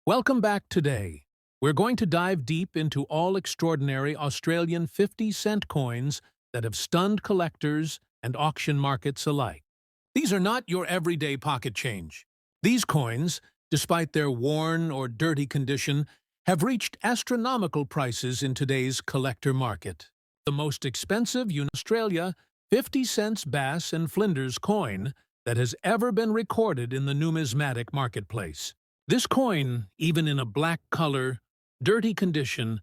Welcome back today. We're going to dive deep into all extraordinary Australian 50-cent coins that have stunned collectors and auction markets alike. These are not your everyday pocket change. These coins, despite their worn or dirty condition, have reached astronomical prices in today's collector market. The most expensive in Australia, 50 cents Bass and Flinders coin that has ever been recorded in the numismatic marketplace. This coin, even in a black color, dirty condition,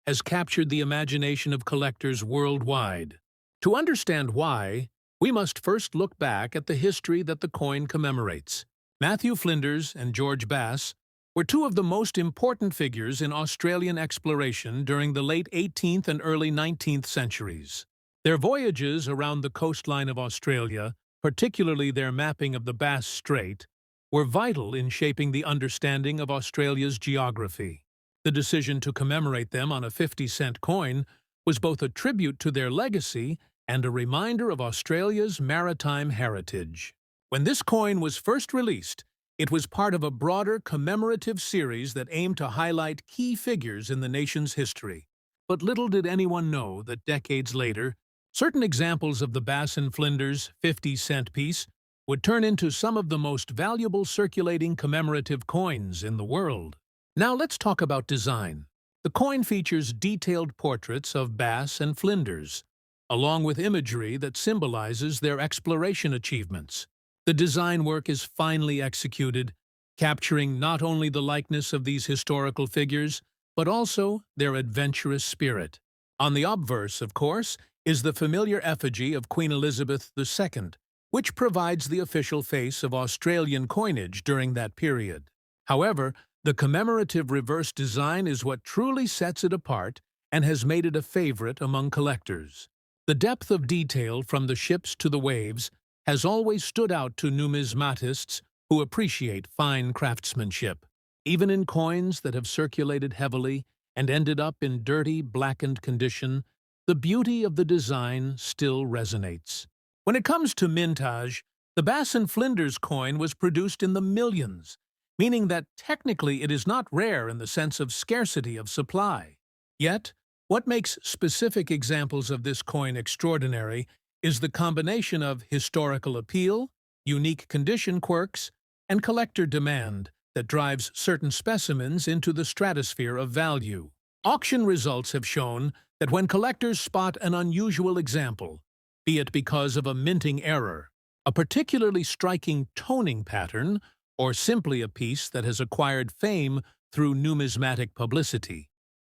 has captured the imagination of collectors worldwide. To understand why, we must first look back at the history that the coin commemorates. Matthew Flinders and George Bass were two of the most important figures in Australian exploration during the late 18th and early 19th centuries. Their voyages around the coastline of Australia, particularly their mapping of the Bass Strait, were vital in shaping the understanding of Australia's geography. The decision to commemorate them on a 50-cent coin was both a tribute to their legacy and a reminder of Australia's maritime heritage. When this coin was first released, it was part of a broader commemorative series that aimed to highlight key figures in the nation's history. But little did anyone know that decades later, certain examples of the Bass and Flinders 50-cent piece would turn into some of the most valuable circulating commemorative coins in the world. Now let's talk about design. The coin features detailed portraits of Bass and Flinders, along with imagery that symbolizes their exploration achievements. The design work is finely executed, capturing not only the likeness of these historical figures, but also their adventurous spirit. On the obverse, of course, is the familiar effigy of Queen Elizabeth II, which provides the official face of Australian coinage during that period. However, the commemorative reverse design is what truly sets it apart and has made it a favorite among collectors. The depth of detail from the ships to the waves has always stood out to numismatists who appreciate fine craftsmanship. Even in coins that have circulated heavily and ended up in dirty, blackened condition, the beauty of the design still resonates. When it comes to mintage, the Bass and Flinders coin was produced in the millions, meaning that technically it is not rare in the sense of scarcity of supply. Yet, what makes specific examples of this coin extraordinary is the combination of historical appeal, unique condition quirks, and collector demand that drives certain specimens into the stratosphere of value. Auction results have shown that when collectors spot an unusual example, be it because of a minting error, a particularly striking toning pattern, or simply a piece that has acquired fame through numismatic publicity,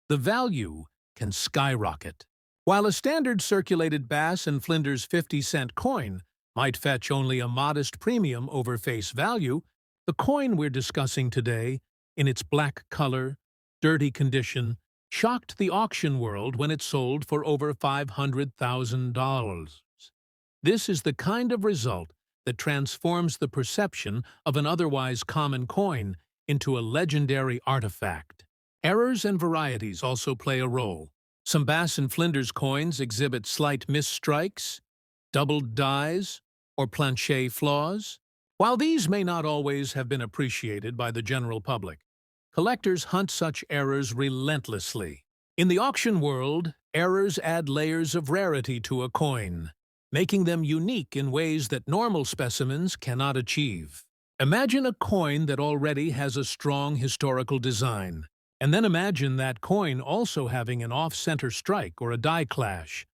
the value can skyrocket. While a standard circulated Bass and Flinders 50-cent coin might fetch only a modest premium over face value, the coin we're discussing today, in its black color, dirty condition, shocked the auction world when it sold for over $500,000. This is the kind of result that transforms the perception of an otherwise common coin into a legendary artifact. Errors and varieties also play a role. Some Bass and Flinders coins exhibit slight misstrikes, doubled dies, or planchet flaws. While these may not always have been appreciated by the general public, collectors hunt such errors relentlessly. In the auction world, errors add layers of rarity to a coin, making them unique in ways that normal specimens cannot achieve. Imagine a coin that already has a strong historical design, and then imagine that coin also having an off-center strike or a die clash.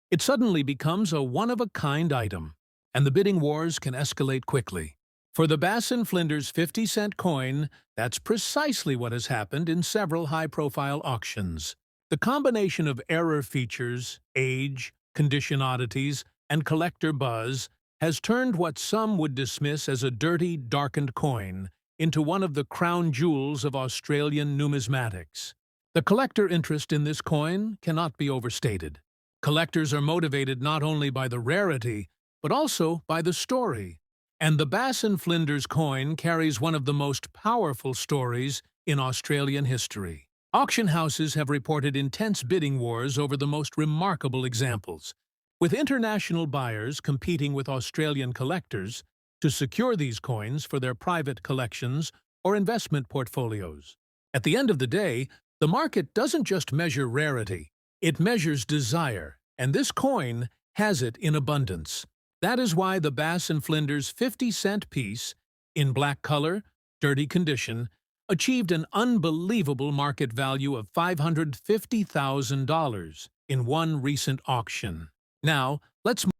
It suddenly becomes a one-of-a-kind item, and the bidding wars can escalate quickly. For the Bass and Flinders 50-cent coin, that's precisely what has happened in several high-profile auctions. The combination of error features, age, condition oddities, and collector buzz has turned what some would dismiss as a dirty, darkened coin into one of the crown jewels of Australian numismatics. The collector interest in this coin cannot be overstated. Collectors are motivated not only by the rarity, but also by the story. And the Bass and Flinders coin carries one of the most powerful stories in Australian history. Auction houses have reported intense bidding wars over the most remarkable examples, with international buyers competing with Australian collectors to secure these coins for their private collections or investment portfolios. At the end of the day, the market doesn't just measure rarity, it measures desire, and this coin has it in abundance. That is why the Bass and Flinders 50-cent piece, in black color, dirty condition, achieved an unbelievable market value of $550,000 in one recent auction. Now, let's move.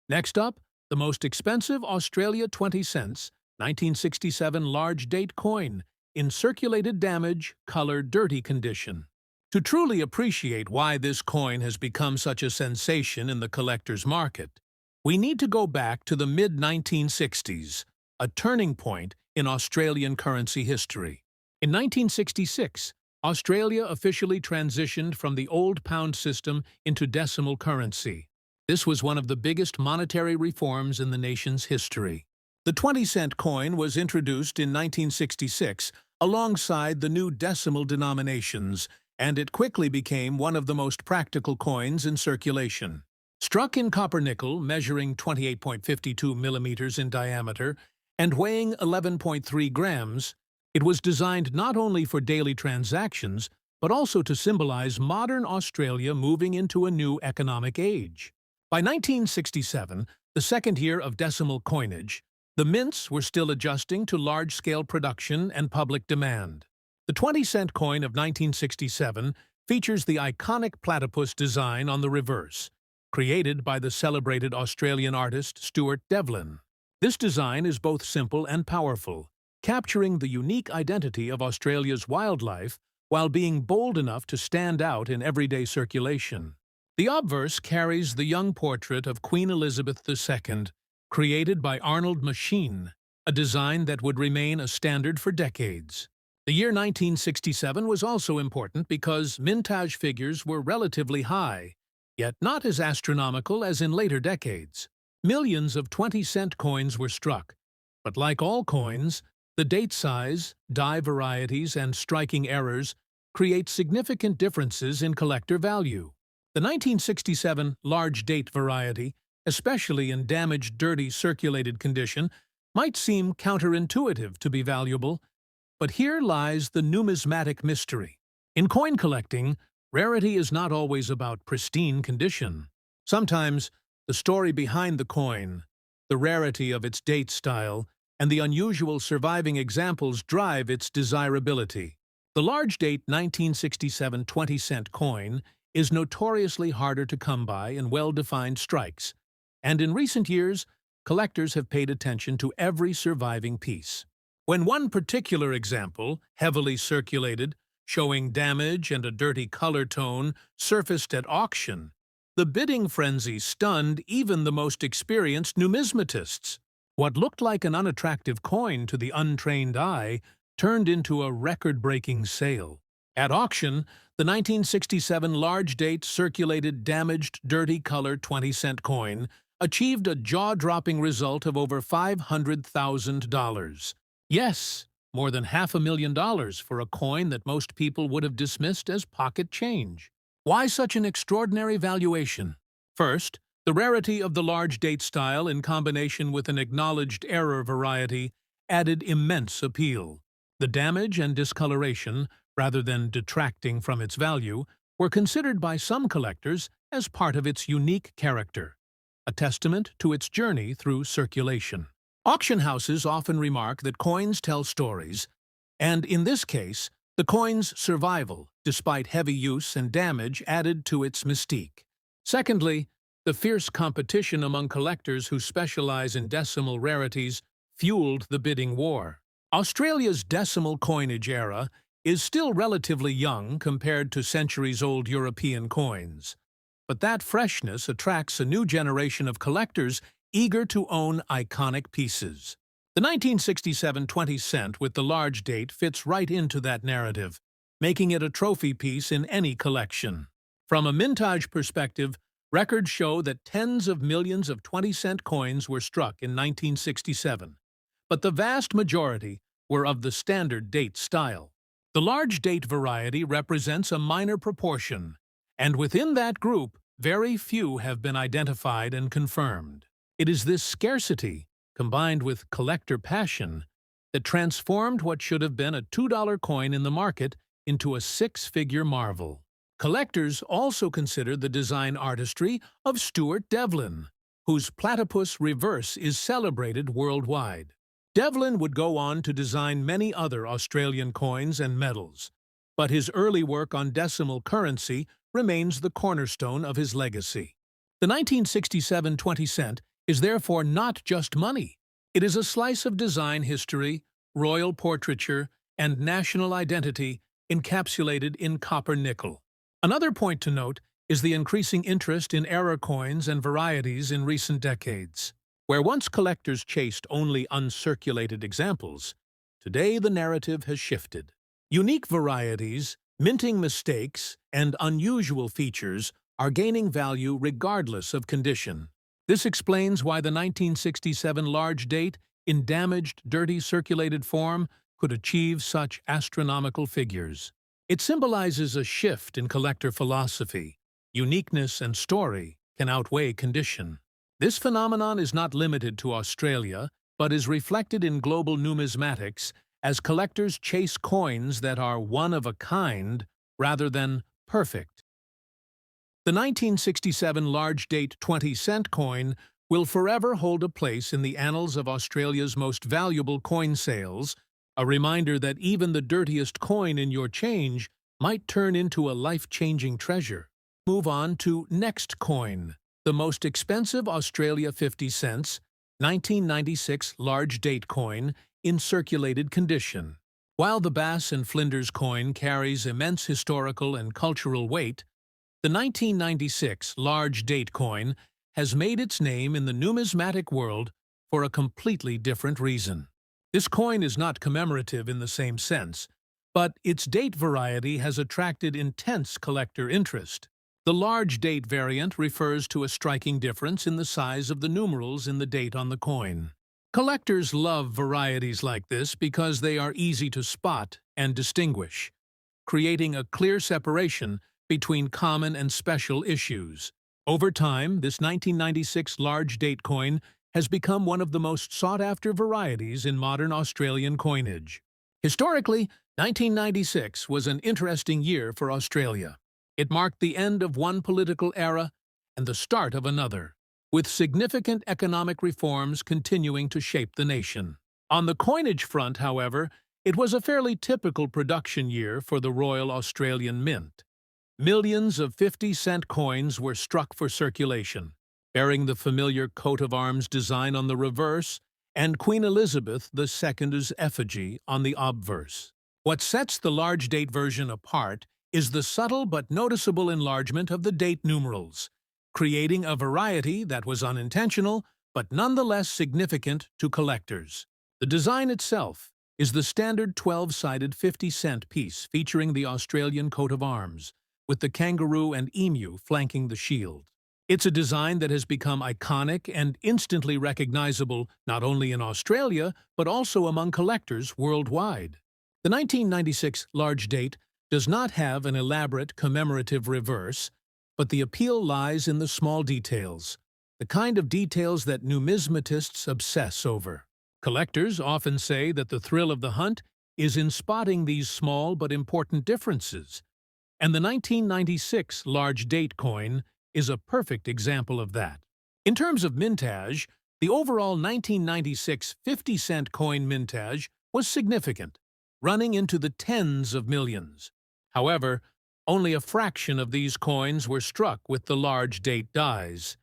Next up, the most expensive Australia 20 cents, 1967 large date coin, in circulated damage, color, dirty condition. To truly appreciate why this coin has become such a sensation in the collector's market, we need to go back to the mid-1960s, a turning point in Australian currency history. In 1966, Australia officially transitioned from the old pound system into decimal currency. This was one of the biggest monetary reforms in the nation's history. The 20-cent coin was introduced in 1966 alongside the new decimal denominations, and it quickly became one of the most practical coins in circulation. Struck in copper-nickel, measuring 28.52 millimeters in diameter and weighing 11.3 grams, it was designed not only for daily transactions, but also to symbolize modern Australia moving into a new economic age. By 1967, the second year of decimal coinage, the mints were still adjusting to large-scale production and public demand. The 20-cent coin of 1967 features the iconic platypus design on the reverse, created by the celebrated Australian artist Stuart Devlin. This design is both simple and powerful, capturing the unique identity of Australia's wildlife while being bold enough to stand out in everyday circulation. The obverse carries the young portrait of Queen Elizabeth II, created by Arnold Machine, a design that would remain a standard for decades. The year 1967 was also important because mintage figures were relatively high, yet not as astronomical as in later decades. Millions of 20-cent coins were struck, but like all coins, the date size, die varieties, and striking errors create significant differences in collector value. The 1967 large date variety, especially in damaged, dirty, circulated condition, might seem counterintuitive to be valuable, but here lies the numismatic mystery. In coin collecting, rarity is not always about pristine condition. Sometimes, the story behind the coin, the rarity of its date style, and the unusual surviving examples drive its desirability. The large date 1967 20-cent coin is notoriously harder to come by in well-defined strikes, and in recent years, collectors have paid attention to every surviving piece. When one particular example, heavily circulated, showing damage and a dirty color tone, surfaced at auction, the bidding frenzy stunned even the most experienced numismatists. What looked like an unattractive coin to the untrained eye turned into a record-breaking sale. At auction, the 1967 large-date circulated damaged, dirty color 20-cent coin achieved a jaw-dropping result of over $500,000. Yes, more than $500,000 for a coin that most people would have dismissed as pocket change. Why such an extraordinary valuation? First, the rarity of the large date style in combination with an acknowledged error variety added immense appeal. The damage and discoloration, rather than detracting from its value, were considered by some collectors as part of its unique character, a testament to its journey through circulation. Auction houses often remark that coins tell stories, and in this case, the coin's survival, despite heavy use and damage, added to its mystique. Secondly, the fierce competition among collectors who specialize in decimal rarities fueled the bidding war. Australia's decimal coinage era is still relatively young compared to centuries-old European coins, but that freshness attracts a new generation of collectors eager to own iconic pieces. The 1967 20 cent with the large date fits right into that narrative, making it a trophy piece in any collection. From a mintage perspective, records show that tens of millions of 20-cent coins were struck in 1967, but the vast majority were of the standard date style. The large date variety represents a minor proportion, and within that group, very few have been identified and confirmed. It is this scarcity, combined with collector passion, that transformed what should have been a $2 coin in the market into a six-figure marvel. Collectors also consider the design artistry of Stuart Devlin, whose platypus reverse is celebrated worldwide. Devlin would go on to design many other Australian coins and medals, but his early work on decimal currency remains the cornerstone of his legacy. The 1967 20 cent is therefore not just money. It is a slice of design history, royal portraiture, and national identity encapsulated in copper-nickel. Another point to note is the increasing interest in error coins and varieties in recent decades. Where once collectors chased only uncirculated examples, today the narrative has shifted. Unique varieties, minting mistakes, and unusual features are gaining value regardless of condition. This explains why the 1967 large date, in damaged, dirty circulated form, could achieve such astronomical figures. It symbolizes a shift in collector philosophy. Uniqueness and story can outweigh condition. This phenomenon is not limited to Australia, but is reflected in global numismatics as collectors chase coins that are one of a kind rather than perfect. The 1967 large-date 20-cent coin will forever hold a place in the annals of Australia's most valuable coin sales, a reminder that even the dirtiest coin in your change might turn into a life-changing treasure. Move on to next coin, the most expensive Australia 50 cents, 1996 large-date coin in circulated condition. While the Bass and Flinders coin carries immense historical and cultural weight, the 1996 large-date coin has made its name in the numismatic world for a completely different reason. This coin is not commemorative in the same sense, but its date variety has attracted intense collector interest. The large date variant refers to a striking difference in the size of the numerals in the date on the coin. Collectors love varieties like this because they are easy to spot and distinguish, creating a clear separation between common and special issues. Over time, this 1996 large date coin has become one of the most sought-after varieties in modern Australian coinage. Historically, 1996 was an interesting year for Australia. It marked the end of one political era and the start of another, with significant economic reforms continuing to shape the nation. On the coinage front, however, it was a fairly typical production year for the Royal Australian Mint. Millions of 50-cent coins were struck for circulation, bearing the familiar coat of arms design on the reverse and Queen Elizabeth II's effigy on the obverse. What sets the large date version apart is the subtle but noticeable enlargement of the date numerals, creating a variety that was unintentional but nonetheless significant to collectors. The design itself is the standard 12-sided 50-cent piece featuring the Australian coat of arms, with the kangaroo and emu flanking the shield. It's a design that has become iconic and instantly recognizable not only in Australia but also among collectors worldwide. The 1996 large date does not have an elaborate commemorative reverse, but the appeal lies in the small details, the kind of details that numismatists obsess over. Collectors often say that the thrill of the hunt is in spotting these small but important differences, and the 1996 large date coin is a perfect example of that. In terms of mintage, the overall 1996 50-cent coin mintage was significant, running into the tens of millions. However, only a fraction of these coins were struck with the large date dies,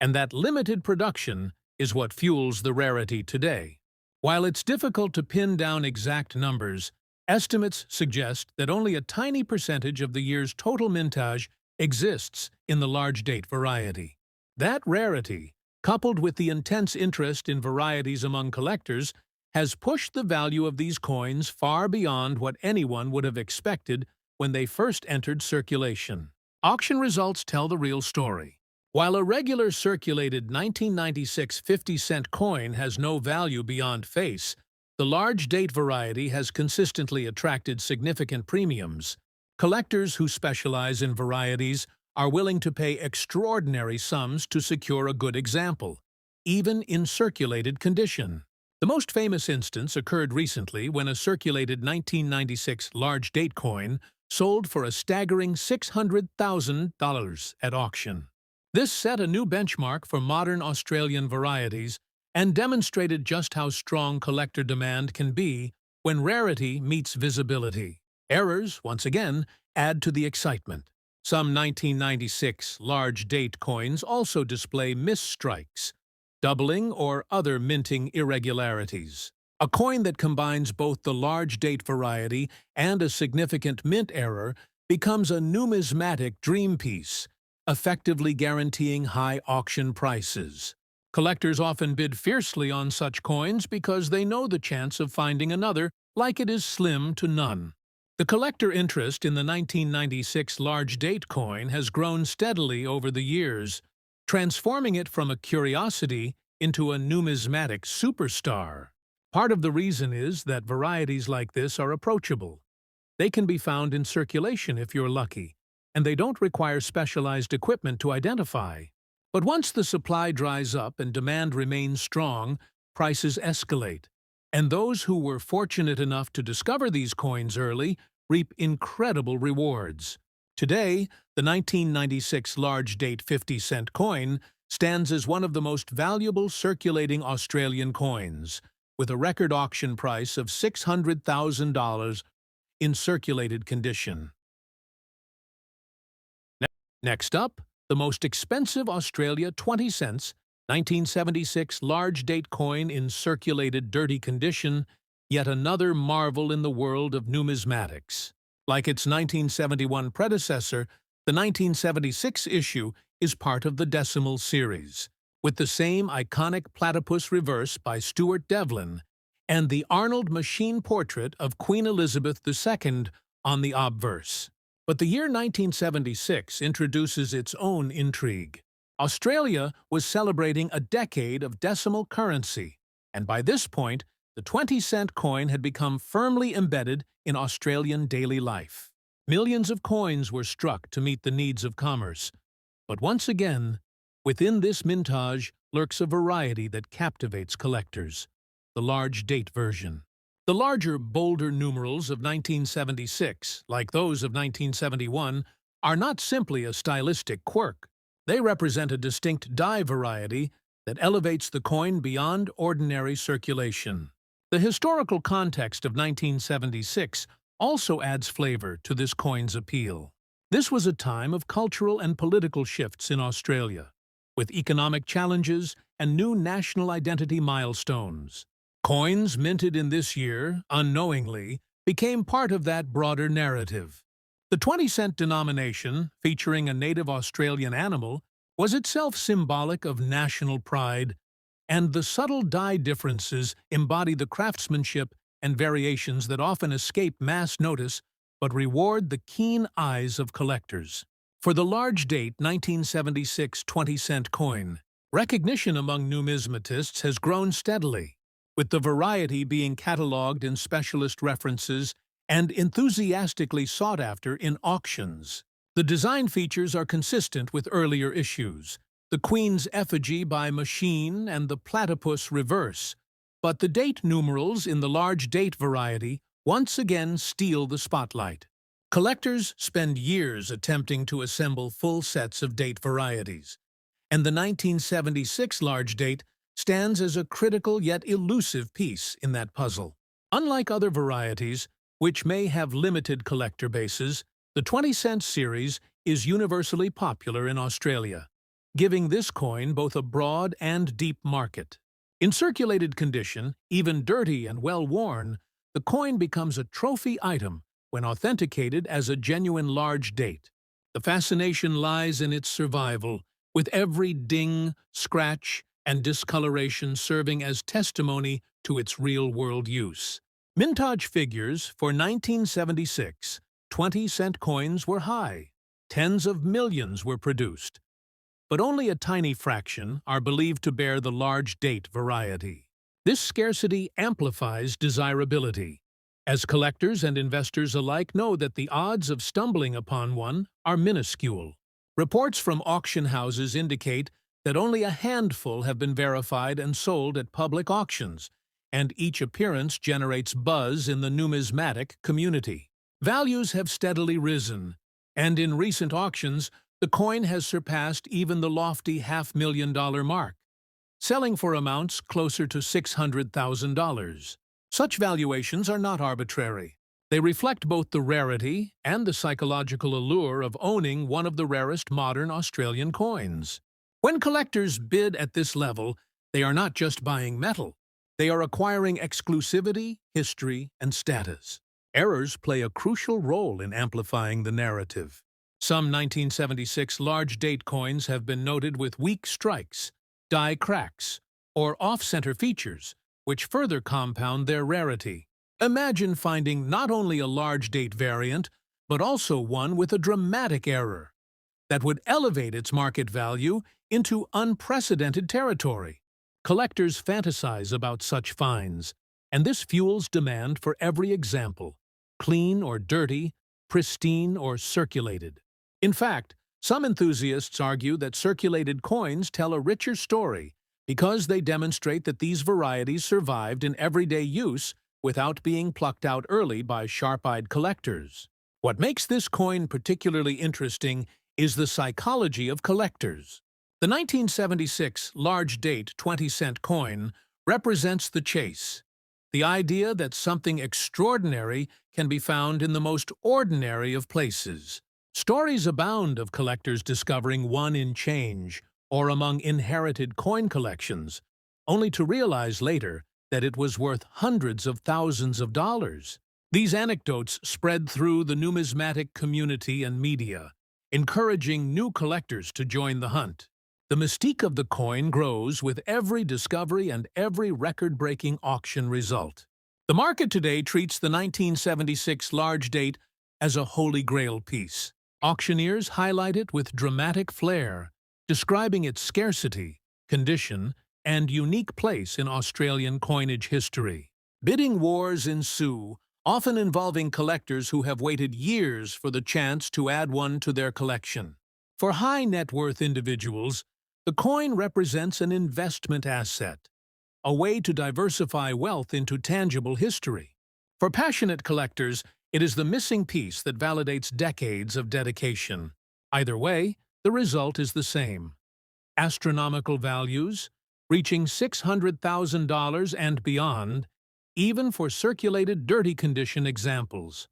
and that limited production is what fuels the rarity today. While it's difficult to pin down exact numbers, estimates suggest that only a tiny percentage of the year's total mintage exists in the large date variety. That rarity, coupled with the intense interest in varieties among collectors, has pushed the value of these coins far beyond what anyone would have expected when they first entered circulation. Auction results tell the real story. While a regular circulated 1996 50-cent coin has no value beyond face, the large date variety has consistently attracted significant premiums. Collectors who specialize in varieties are willing to pay extraordinary sums to secure a good example, even in circulated condition. The most famous instance occurred recently when a circulated 1996 large date coin sold for a staggering $600,000 at auction. This set a new benchmark for modern Australian varieties and demonstrated just how strong collector demand can be when rarity meets visibility. Errors, once again, add to the excitement. Some 1996 large date coins also display misstrikes, doubling or other minting irregularities. A coin that combines both the large date variety and a significant mint error becomes a numismatic dream piece, effectively guaranteeing high auction prices. Collectors often bid fiercely on such coins because they know the chance of finding another like it is slim to none. The collector interest in the 1996 large date coin has grown steadily over the years, transforming it from a curiosity into a numismatic superstar. Part of the reason is that varieties like this are approachable. They can be found in circulation if you're lucky, and they don't require specialized equipment to identify. But once the supply dries up and demand remains strong, prices escalate. And those who were fortunate enough to discover these coins early reap incredible rewards. Today, the 1996 large date 50-cent coin stands as one of the most valuable circulating Australian coins, with a record auction price of $600,000 in circulated condition. Next up, the most expensive Australia 20 cents 1976 large date coin in circulated dirty condition, yet another marvel in the world of numismatics. Like its 1971 predecessor, the 1976 issue is part of the decimal series, with the same iconic platypus reverse by Stuart Devlin and the Arnold machine portrait of Queen Elizabeth II on the obverse. But the year 1976 introduces its own intrigue. Australia was celebrating a decade of decimal currency, and by this point, the 20-cent coin had become firmly embedded in Australian daily life. Millions of coins were struck to meet the needs of commerce. But once again, within this mintage lurks a variety that captivates collectors: the large date version. The larger, bolder numerals of 1976, like those of 1971, are not simply a stylistic quirk. They represent a distinct die variety that elevates the coin beyond ordinary circulation. The historical context of 1976 also adds flavor to this coin's appeal. This was a time of cultural and political shifts in Australia, with economic challenges and new national identity milestones. Coins minted in this year, unknowingly, became part of that broader narrative. The 20-cent denomination, featuring a native Australian animal, was itself symbolic of national pride, and the subtle die differences embody the craftsmanship and variations that often escape mass notice but reward the keen eyes of collectors. For the large date 1976 20-cent coin, recognition among numismatists has grown steadily, with the variety being catalogued in specialist references and enthusiastically sought after in auctions. The design features are consistent with earlier issues: the Queen's effigy by machine and the platypus reverse, but the date numerals in the large date variety once again steal the spotlight. Collectors spend years attempting to assemble full sets of date varieties, and the 1976 large date stands as a critical yet elusive piece in that puzzle. Unlike other varieties, which may have limited collector bases, the 20-cent series is universally popular in Australia, giving this coin both a broad and deep market. In circulated condition, even dirty and well-worn, the coin becomes a trophy item when authenticated as a genuine large date. The fascination lies in its survival, with every ding, scratch, and discoloration serving as testimony to its real-world use. Mintage figures for 1976 20-cent coins were high. Tens of millions were produced, but only a tiny fraction are believed to bear the large date variety. This scarcity amplifies desirability, as collectors and investors alike know that the odds of stumbling upon one are minuscule. Reports from auction houses indicate that only a handful have been verified and sold at public auctions, and each appearance generates buzz in the numismatic community. Values have steadily risen, and in recent auctions, the coin has surpassed even the lofty $500,000 mark, selling for amounts closer to $600,000. Such valuations are not arbitrary. They reflect both the rarity and the psychological allure of owning one of the rarest modern Australian coins. When collectors bid at this level, they are not just buying metal. They are acquiring exclusivity, history, and status. Errors play a crucial role in amplifying the narrative. Some 1976 large-date coins have been noted with weak strikes, die cracks, or off-center features, which further compound their rarity. Imagine finding not only a large-date variant, but also one with a dramatic error that would elevate its market value into unprecedented territory. Collectors fantasize about such finds, and this fuels demand for every example, clean or dirty, pristine or circulated. In fact, some enthusiasts argue that circulated coins tell a richer story because they demonstrate that these varieties survived in everyday use without being plucked out early by sharp-eyed collectors. What makes this coin particularly interesting is the psychology of collectors. The 1976 large-date 20-cent coin represents the chase, the idea that something extraordinary can be found in the most ordinary of places. Stories abound of collectors discovering one in change or among inherited coin collections, only to realize later that it was worth hundreds of thousands of dollars. These anecdotes spread through the numismatic community and media, encouraging new collectors to join the hunt. The mystique of the coin grows with every discovery and every record-breaking auction result. The market today treats the 1976 large date as a holy grail piece. Auctioneers highlight it with dramatic flair, describing its scarcity, condition, and unique place in Australian coinage history. Bidding wars ensue, often involving collectors who have waited years for the chance to add one to their collection. For high-net-worth individuals, the coin represents an investment asset, a way to diversify wealth into tangible history. For passionate collectors, it is the missing piece that validates decades of dedication. Either way, the result is the same. Astronomical values, reaching $600,000 and beyond, even for circulated dirty condition examples.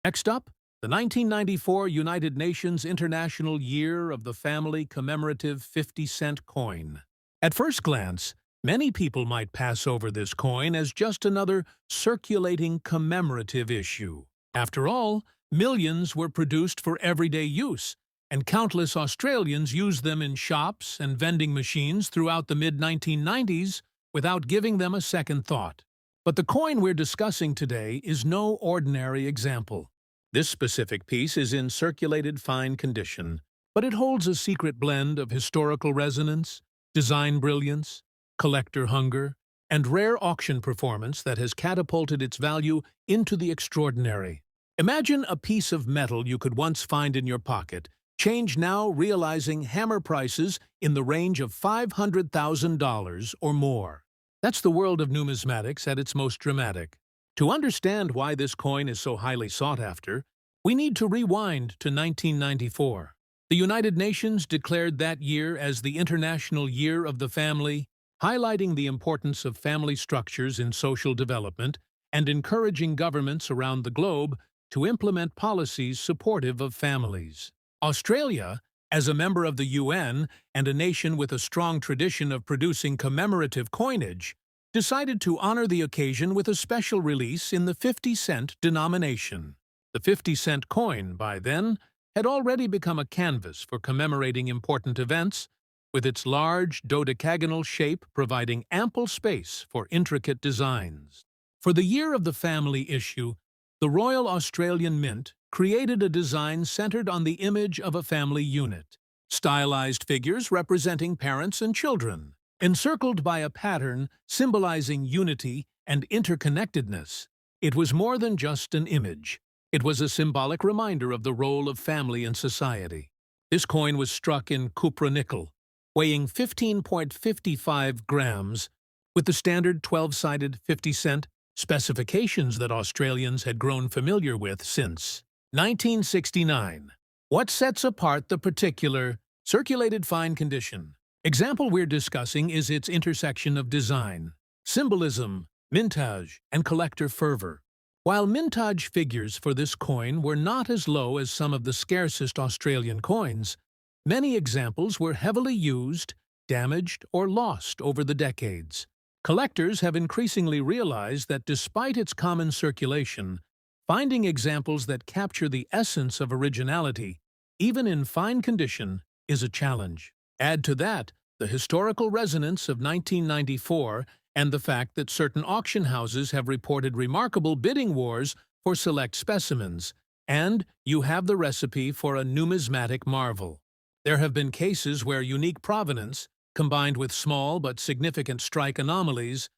Next up, the 1994 United Nations International Year of the Family commemorative 50-cent coin. At first glance, many people might pass over this coin as just another circulating commemorative issue. After all, millions were produced for everyday use, and countless Australians used them in shops and vending machines throughout the mid-1990s without giving them a second thought. But the coin we're discussing today is no ordinary example. This specific piece is in circulated fine condition, but it holds a secret blend of historical resonance, design brilliance, collector hunger, and rare auction performance that has catapulted its value into the extraordinary. Imagine a piece of metal you could once find in your pocket, change now realizing hammer prices in the range of $500,000 or more. That's the world of numismatics at its most dramatic. To understand why this coin is so highly sought after, we need to rewind to 1994. The United Nations declared that year as the International Year of the Family, highlighting the importance of family structures in social development and encouraging governments around the globe to implement policies supportive of families. Australia, as a member of the UN and a nation with a strong tradition of producing commemorative coinage, decided to honor the occasion with a special release in the 50-cent denomination. The 50-cent coin, by then, had already become a canvas for commemorating important events, with its large dodecagonal shape providing ample space for intricate designs. For the Year of the Family issue, the Royal Australian Mint created a design centered on the image of a family unit, stylized figures representing parents and children, encircled by a pattern symbolizing unity and interconnectedness. It was more than just an image. It was a symbolic reminder of the role of family in society. This coin was struck in cupra nickel, weighing 15.55 grams, with the standard 12-sided 50-cent specifications that Australians had grown familiar with since 1969. What sets apart the particular circulated fine condition example we're discussing is its intersection of design, symbolism, mintage, and collector fervor. While mintage figures for this coin were not as low as some of the scarcest Australian coins, many examples were heavily used, damaged, or lost over the decades. Collectors have increasingly realized that despite its common circulation, finding examples that capture the essence of originality, even in fine condition, is a challenge. Add to that the historical resonance of 1994 and the fact that certain auction houses have reported remarkable bidding wars for select specimens, and you have the recipe for a numismatic marvel. There have been cases where unique provenance, combined with small but significant strike anomalies,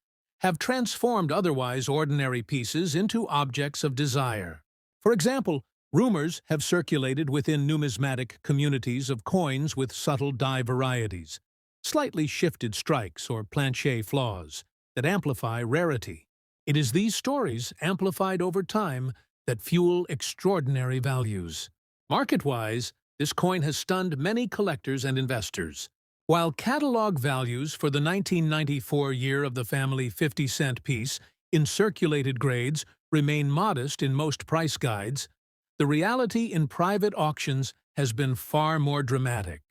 have transformed otherwise ordinary pieces into objects of desire. For example, rumors have circulated within numismatic communities of coins with subtle die varieties, slightly shifted strikes or plancher flaws, that amplify rarity. It is these stories, amplified over time, that fuel extraordinary values. Market-wise, this coin has stunned many collectors and investors. While catalog values for the 1994 year of the family 50-cent piece in circulated grades remain modest in most price guides, the reality in private auctions has been far more dramatic.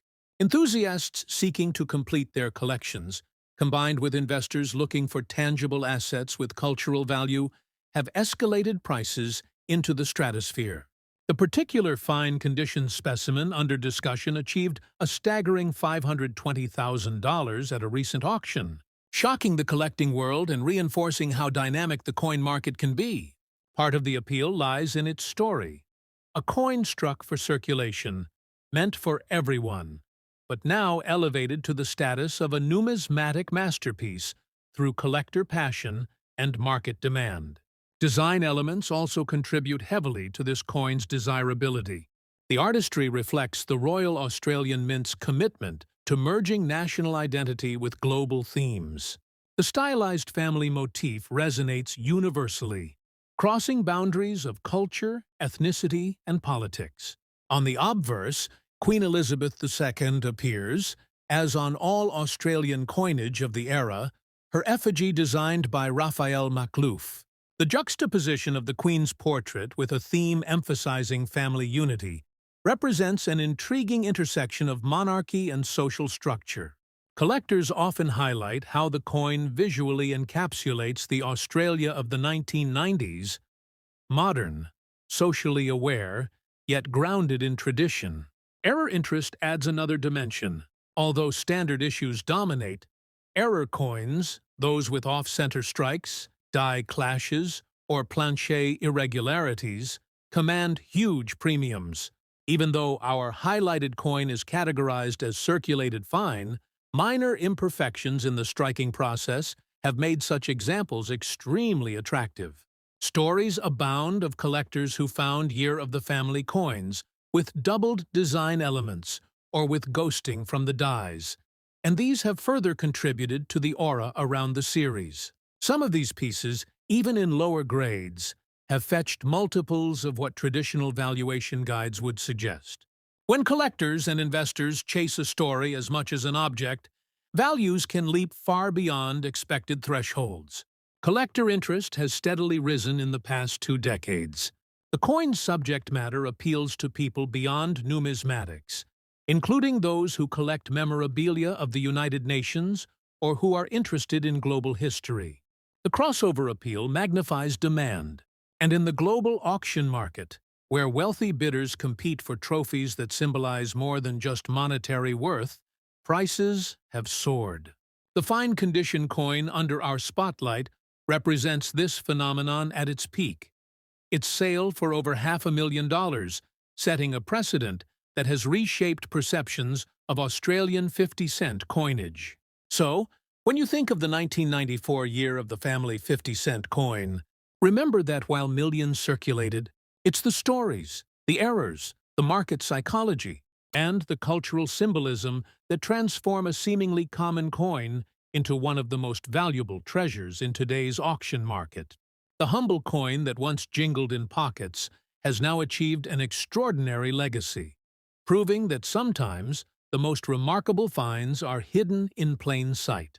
Enthusiasts seeking to complete their collections, combined with investors looking for tangible assets with cultural value, have escalated prices into the stratosphere. The particular fine condition specimen under discussion achieved a staggering $520,000 at a recent auction, shocking the collecting world and reinforcing how dynamic the coin market can be. Part of the appeal lies in its story. A coin struck for circulation, meant for everyone, but now elevated to the status of a numismatic masterpiece through collector passion and market demand. Design elements also contribute heavily to this coin's desirability. The artistry reflects the Royal Australian Mint's commitment to merging national identity with global themes. The stylized family motif resonates universally, crossing boundaries of culture, ethnicity, and politics. On the obverse, Queen Elizabeth II appears, as on all Australian coinage of the era, her effigy designed by Raphael Makhlouf. The juxtaposition of the Queen's portrait with a theme emphasizing family unity represents an intriguing intersection of monarchy and social structure. Collectors often highlight how the coin visually encapsulates the Australia of the 1990s, modern, socially aware, yet grounded in tradition. Error interest adds another dimension. Although standard issues dominate, error coins, those with off-center strikes, die clashes, or plancher irregularities, command huge premiums. Even though our highlighted coin is categorized as circulated fine, minor imperfections in the striking process have made such examples extremely attractive. Stories abound of collectors who found Year of the Family coins with doubled design elements or with ghosting from the dies, and these have further contributed to the aura around the series. Some of these pieces, even in lower grades, have fetched multiples of what traditional valuation guides would suggest. When collectors and investors chase a story as much as an object, values can leap far beyond expected thresholds. Collector interest has steadily risen in the past 2 decades. The coin's subject matter appeals to people beyond numismatics, including those who collect memorabilia of the United Nations or who are interested in global history. The crossover appeal magnifies demand, and in the global auction market, where wealthy bidders compete for trophies that symbolize more than just monetary worth, prices have soared. The fine condition coin under our spotlight represents this phenomenon at its peak. Its sale for over $500,000, setting a precedent that has reshaped perceptions of Australian 50-cent coinage. So, when you think of the 1994 Year of the Family 50-cent coin, remember that while millions circulated, it's the stories, the errors, the market psychology, and the cultural symbolism that transform a seemingly common coin into one of the most valuable treasures in today's auction market. The humble coin that once jingled in pockets has now achieved an extraordinary legacy, proving that sometimes the most remarkable finds are hidden in plain sight.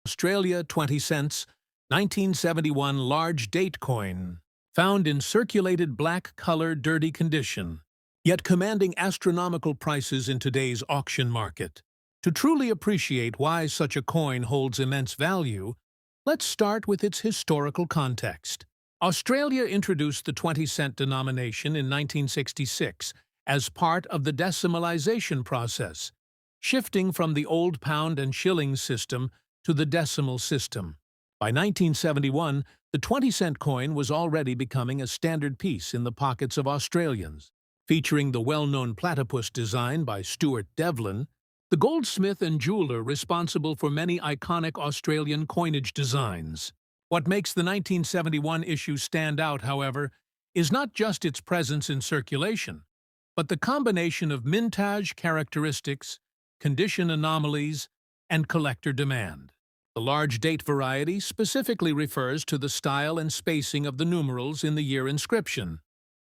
Australia 20 cents, 1971 large date coin, found in circulated black-color dirty condition, yet commanding astronomical prices in today's auction market. To truly appreciate why such a coin holds immense value, let's start with its historical context. Australia introduced the 20-cent denomination in 1966 as part of the decimalisation process, shifting from the old pound and shilling system to the decimal system. By 1971, the 20-cent coin was already becoming a standard piece in the pockets of Australians. Featuring the well-known platypus design by Stuart Devlin, the goldsmith and jeweler responsible for many iconic Australian coinage designs. What makes the 1971 issue stand out, however, is not just its presence in circulation, but the combination of mintage characteristics, condition anomalies, and collector demand. The large date variety specifically refers to the style and spacing of the numerals in the year inscription,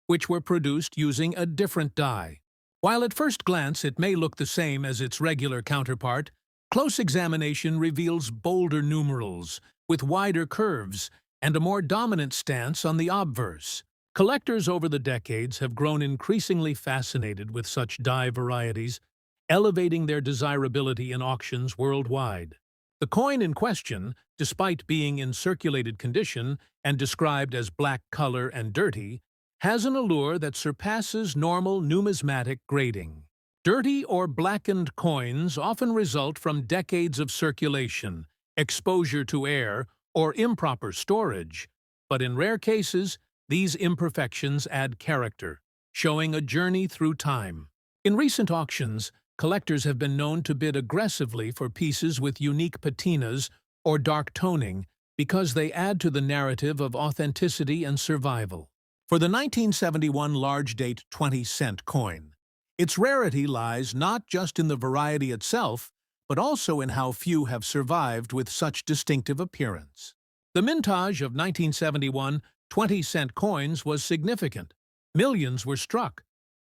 which were produced using a different die. While at first glance it may look the same as its regular counterpart, close examination reveals bolder numerals, with wider curves, and a more dominant stance on the obverse. Collectors over the decades have grown increasingly fascinated with such die varieties, elevating their desirability in auctions worldwide. The coin in question, despite being in circulated condition and described as black color and dirty, has an allure that surpasses normal numismatic grading. Dirty or blackened coins often result from decades of circulation, exposure to air, or improper storage, but in rare cases, these imperfections add character, showing a journey through time. In recent auctions, collectors have been known to bid aggressively for pieces with unique patinas or dark toning because they add to the narrative of authenticity and survival. For the 1971 large-date 20-cent coin, its rarity lies not just in the variety itself, but also in how few have survived with such distinctive appearance. The mintage of 1971 20-cent coins was significant. Millions were struck.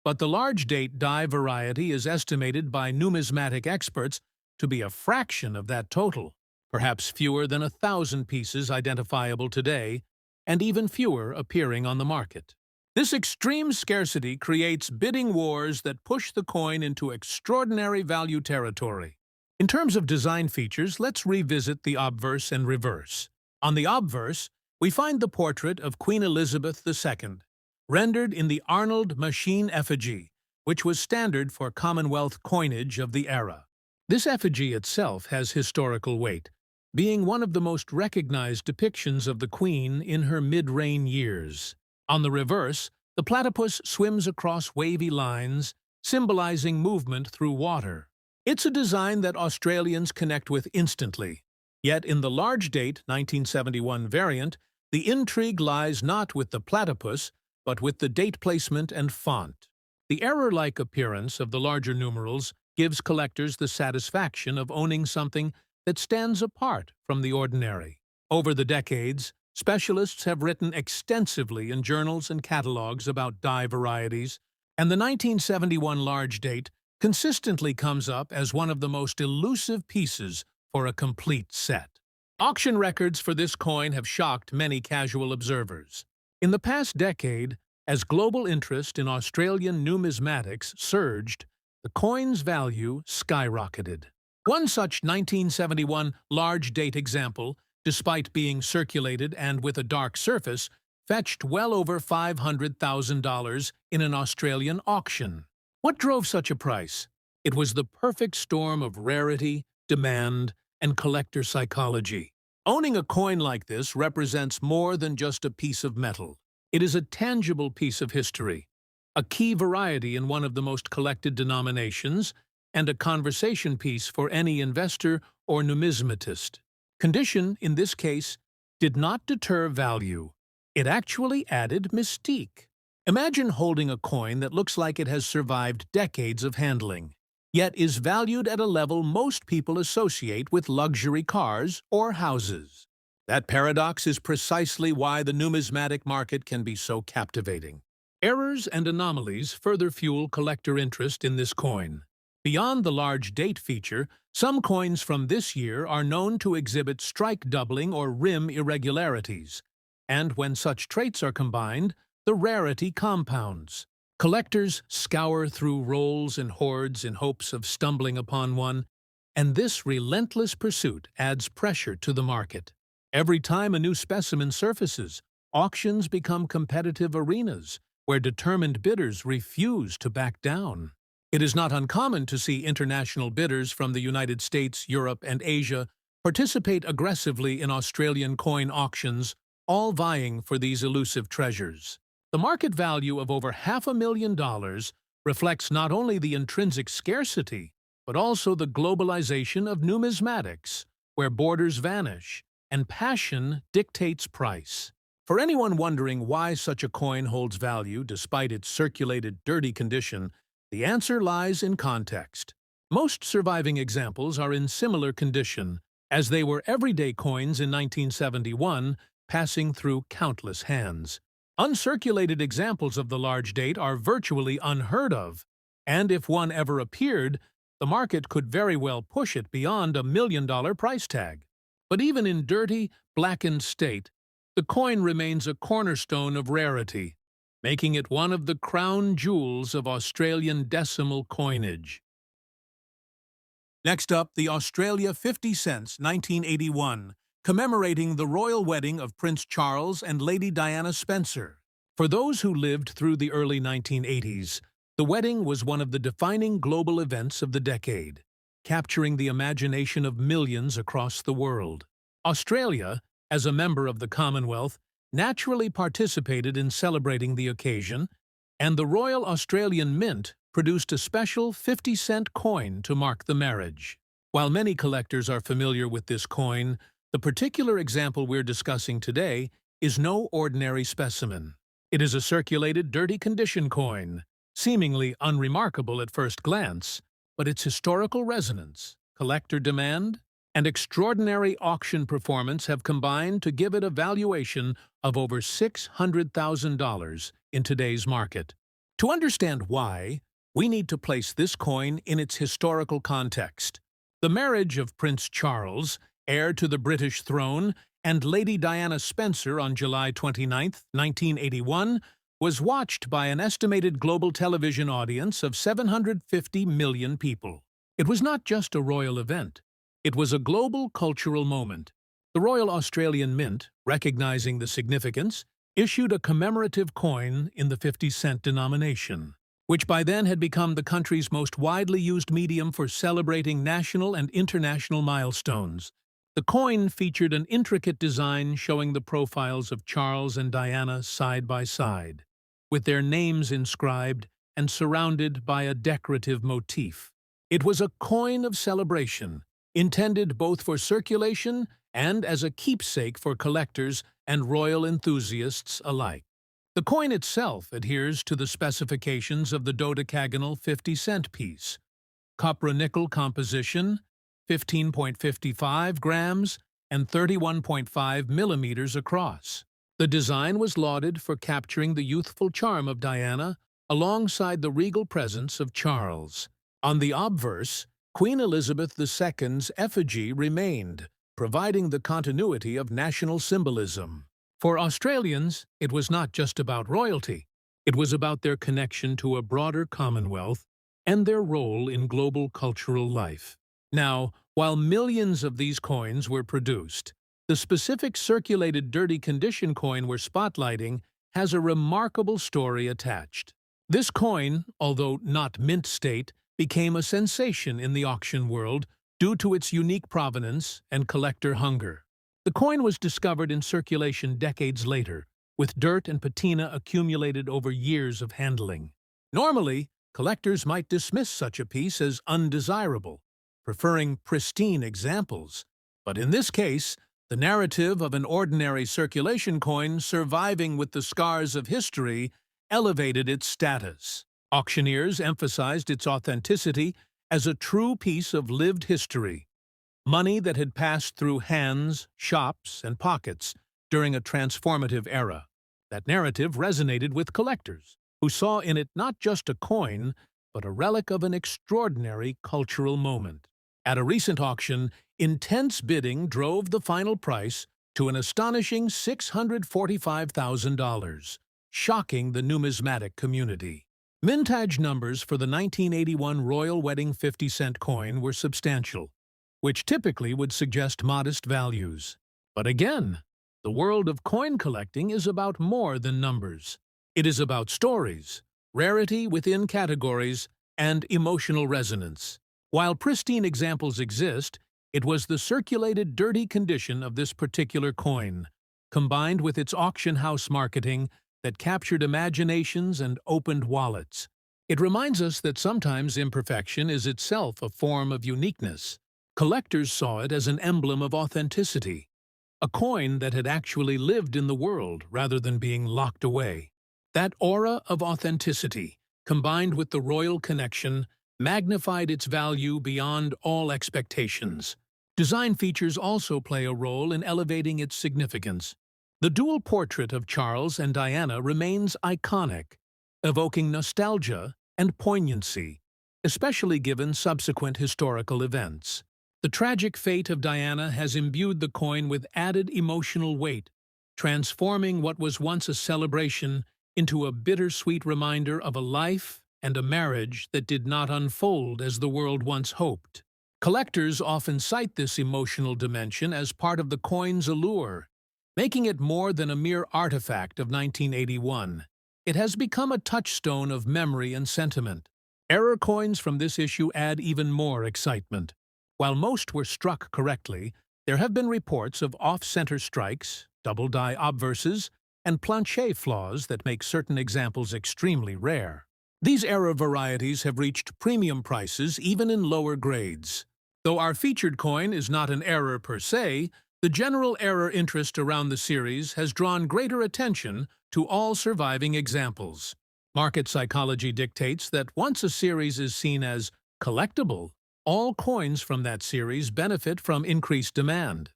But the large-date die variety is estimated by numismatic experts to be a fraction of that total, perhaps fewer than 1,000 pieces identifiable today, and even fewer appearing on the market. This extreme scarcity creates bidding wars that push the coin into extraordinary value territory. In terms of design features, let's revisit the obverse and reverse. On the obverse, we find the portrait of Queen Elizabeth II, rendered in the Arnold machine effigy, which was standard for Commonwealth coinage of the era. This effigy itself has historical weight, being one of the most recognized depictions of the Queen in her mid-reign years. On the reverse, the platypus swims across wavy lines, symbolizing movement through water. It's a design that Australians connect with instantly. Yet in the large-date 1971 variant, the intrigue lies not with the platypus, but with the date placement and font. The error-like appearance of the larger numerals gives collectors the satisfaction of owning something that stands apart from the ordinary. Over the decades, specialists have written extensively in journals and catalogs about die varieties, and the 1971 large date consistently comes up as one of the most elusive pieces for a complete set. Auction records for this coin have shocked many casual observers. In the past decade, as global interest in Australian numismatics surged, the coin's value skyrocketed. One such 1971 large-date example, despite being circulated and with a dark surface, fetched well over $500,000 in an Australian auction. What drove such a price? It was the perfect storm of rarity, demand, and collector psychology. Owning a coin like this represents more than just a piece of metal. It is a tangible piece of history, a key variety in one of the most collected denominations, and a conversation piece for any investor or numismatist. Condition, in this case, did not deter value. It actually added mystique. Imagine holding a coin that looks like it has survived decades of handling. yet is valued at a level most people associate with luxury cars or houses. That paradox is precisely why the numismatic market can be so captivating. Errors and anomalies further fuel collector interest in this coin. Beyond the large date feature, some coins from this year are known to exhibit strike doubling or rim irregularities, and when such traits are combined, the rarity compounds. Collectors scour through rolls and hoards in hopes of stumbling upon one, and this relentless pursuit adds pressure to the market. Every time a new specimen surfaces, auctions become competitive arenas where determined bidders refuse to back down. It is not uncommon to see international bidders from the United States, Europe, and Asia participate aggressively in Australian coin auctions, all vying for these elusive treasures. The market value of over $500,000 reflects not only the intrinsic scarcity, but also the globalization of numismatics, where borders vanish and passion dictates price. For anyone wondering why such a coin holds value despite its circulated dirty condition, the answer lies in context. Most surviving examples are in similar condition, as they were everyday coins in 1971, passing through countless hands. Uncirculated examples of the large date are virtually unheard of, and if one ever appeared, the market could very well push it beyond $1 million price tag. But even in dirty, blackened state, the coin remains a cornerstone of rarity, making it one of the crown jewels of Australian decimal coinage. Next up, the Australia 50 cents 1981, commemorating the royal wedding of Prince Charles and Lady Diana Spencer. For those who lived through the early 1980s, the wedding was one of the defining global events of the decade, capturing the imagination of millions across the world. Australia, as a member of the Commonwealth, naturally participated in celebrating the occasion, and the Royal Australian Mint produced a special 50-cent coin to mark the marriage. While many collectors are familiar with this coin, the particular example we're discussing today is no ordinary specimen. It is a circulated dirty condition coin, seemingly unremarkable at first glance, but its historical resonance, collector demand, and extraordinary auction performance have combined to give it a valuation of over $600,000 in today's market. To understand why, we need to place this coin in its historical context. The marriage of Prince Charles, heir to the British throne, and Lady Diana Spencer on July 29, 1981, was watched by an estimated global television audience of 750 million people. It was not just a royal event. It was a global cultural moment. The Royal Australian Mint, recognizing the significance, issued a commemorative coin in the 50-cent denomination, which by then had become the country's most widely used medium for celebrating national and international milestones. The coin featured an intricate design showing the profiles of Charles and Diana side by side, with their names inscribed and surrounded by a decorative motif. It was a coin of celebration, intended both for circulation and as a keepsake for collectors and royal enthusiasts alike. The coin itself adheres to the specifications of the dodecagonal 50-cent piece. Copper-nickel composition, 15.55 grams and 31.5 millimeters across. The design was lauded for capturing the youthful charm of Diana alongside the regal presence of Charles. On the obverse, Queen Elizabeth II's effigy remained, providing the continuity of national symbolism. For Australians, it was not just about royalty. It was about their connection to a broader Commonwealth and their role in global cultural life. Now, while millions of these coins were produced, the specific circulated dirty condition coin we're spotlighting has a remarkable story attached. This coin, although not mint state, became a sensation in the auction world due to its unique provenance and collector hunger. The coin was discovered in circulation decades later, with dirt and patina accumulated over years of handling. Normally, collectors might dismiss such a piece as undesirable, preferring pristine examples. But in this case, the narrative of an ordinary circulation coin surviving with the scars of history elevated its status. Auctioneers emphasized its authenticity as a true piece of lived history, money that had passed through hands, shops, and pockets during a transformative era. That narrative resonated with collectors, who saw in it not just a coin, but a relic of an extraordinary cultural moment. At a recent auction, intense bidding drove the final price to an astonishing $645,000, shocking the numismatic community. Mintage numbers for the 1981 Royal Wedding 50-cent coin were substantial, which typically would suggest modest values. But again, the world of coin collecting is about more than numbers. It is about stories, rarity within categories, and emotional resonance. While pristine examples exist, it was the circulated dirty condition of this particular coin, combined with its auction house marketing, that captured imaginations and opened wallets. It reminds us that sometimes imperfection is itself a form of uniqueness. Collectors saw it as an emblem of authenticity, a coin that had actually lived in the world rather than being locked away. That aura of authenticity, combined with the royal connection, magnified its value beyond all expectations. Design features also play a role in elevating its significance. The dual portrait of Charles and Diana remains iconic, evoking nostalgia and poignancy, especially given subsequent historical events. The tragic fate of Diana has imbued the coin with added emotional weight, transforming what was once a celebration into a bittersweet reminder of a life and a marriage that did not unfold as the world once hoped. Collectors often cite this emotional dimension as part of the coin's allure, making it more than a mere artifact of 1981. It has become a touchstone of memory and sentiment. Error coins from this issue add even more excitement. While most were struck correctly, there have been reports of off-center strikes, double-die obverses, and planche flaws that make certain examples extremely rare. These error varieties have reached premium prices even in lower grades. Though our featured coin is not an error per se, the general error interest around the series has drawn greater attention to all surviving examples. Market psychology dictates that once a series is seen as collectible, all coins from that series benefit from increased demand.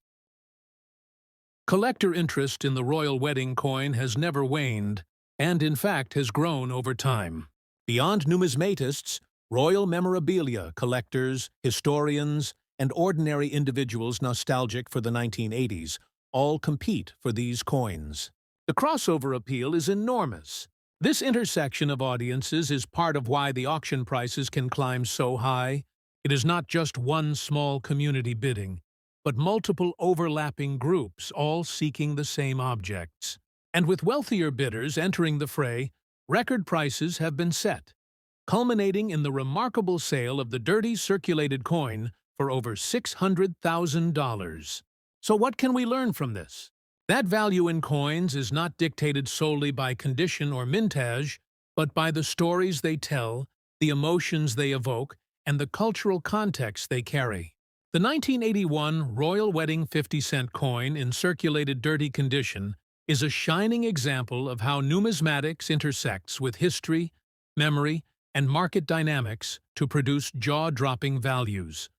Collector interest in the royal wedding coin has never waned, and in fact has grown over time. Beyond numismatists, royal memorabilia collectors, historians, and ordinary individuals nostalgic for the 1980s all compete for these coins. The crossover appeal is enormous. This intersection of audiences is part of why the auction prices can climb so high. It is not just one small community bidding, but multiple overlapping groups all seeking the same objects. And with wealthier bidders entering the fray, record prices have been set, culminating in the remarkable sale of the dirty circulated coin for over $600,000. So what can we learn from this? That value in coins is not dictated solely by condition or mintage, but by the stories they tell, the emotions they evoke, and the cultural context they carry. The 1981 Royal Wedding 50-cent coin in circulated dirty condition is a shining example of how numismatics intersects with history, memory, and market dynamics to produce jaw-dropping values.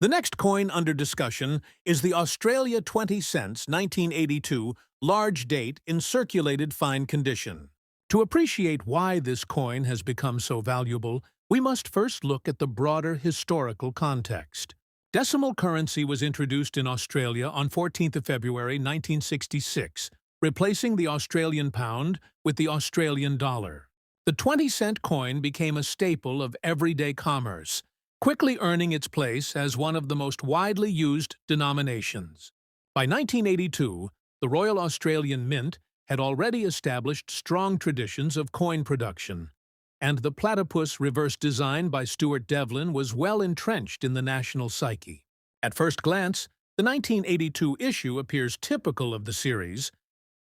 The next coin under discussion is the Australia 20 cents 1982 large date in circulated fine condition. To appreciate why this coin has become so valuable, we must first look at the broader historical context. Decimal currency was introduced in Australia on 14th of February 1966, replacing the Australian pound with the Australian dollar. The 20-cent coin became a staple of everyday commerce, quickly earning its place as one of the most widely used denominations. By 1982, the Royal Australian Mint had already established strong traditions of coin production, and the platypus reverse design by Stuart Devlin was well entrenched in the national psyche. At first glance, the 1982 issue appears typical of the series,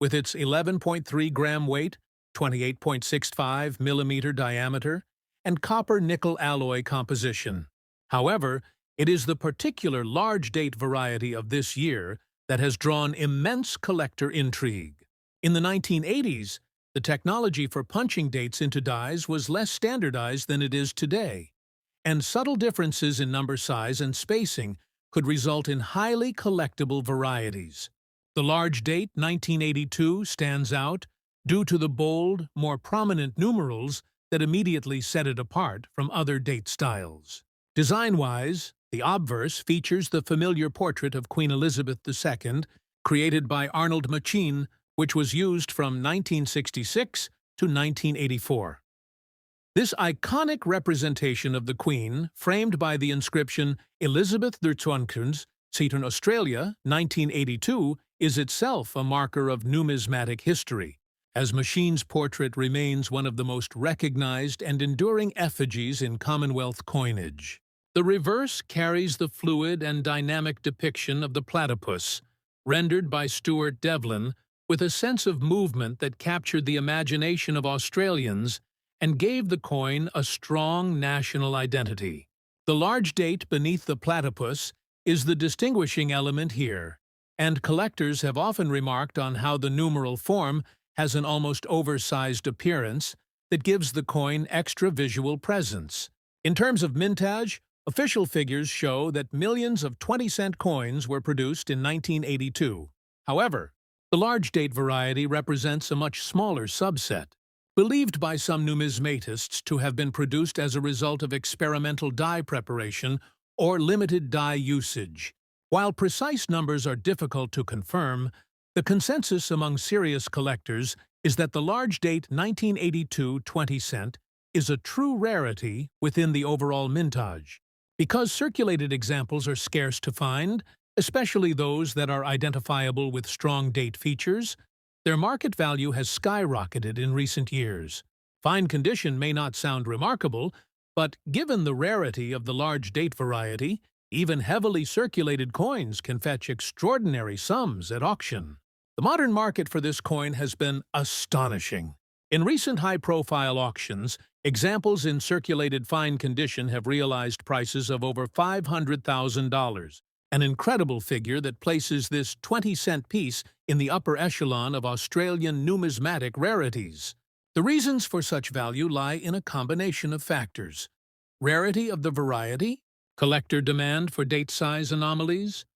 with its 11.3-gram weight, 28.65 millimeter diameter, and copper-nickel alloy composition. However, it is the particular large-date variety of this year that has drawn immense collector intrigue. In the 1980s, the technology for punching dates into dies was less standardized than it is today, and subtle differences in number size and spacing could result in highly collectible varieties. The large date 1982 stands out due to the bold, more prominent numerals that immediately set it apart from other date styles. Design-wise, the obverse features the familiar portrait of Queen Elizabeth II, created by Arnold Machin, which was used from 1966 to 1984. This iconic representation of the Queen, framed by the inscription Elizabeth der Toekomst, Seaton, Australia, 1982, is itself a marker of numismatic history, as Machin's portrait remains one of the most recognized and enduring effigies in Commonwealth coinage. The reverse carries the fluid and dynamic depiction of the platypus, rendered by Stuart Devlin, with a sense of movement that captured the imagination of Australians and gave the coin a strong national identity. The large date beneath the platypus is the distinguishing element here, and collectors have often remarked on how the numeral form has an almost oversized appearance that gives the coin extra visual presence. In terms of mintage, official figures show that millions of 20-cent coins were produced in 1982. However, the large date variety represents a much smaller subset, believed by some numismatists to have been produced as a result of experimental die preparation or limited die usage. While precise numbers are difficult to confirm, the consensus among serious collectors is that the large date 1982 20-cent is a true rarity within the overall mintage. Because circulated examples are scarce to find, especially those that are identifiable with strong date features, their market value has skyrocketed in recent years. Fine condition may not sound remarkable, but given the rarity of the large date variety, even heavily circulated coins can fetch extraordinary sums at auction. The modern market for this coin has been astonishing. In recent high-profile auctions, examples in circulated fine condition have realized prices of over $500,000, an incredible figure that places this 20-cent piece in the upper echelon of Australian numismatic rarities. The reasons for such value lie in a combination of factors: rarity of the variety, collector demand for date size anomalies,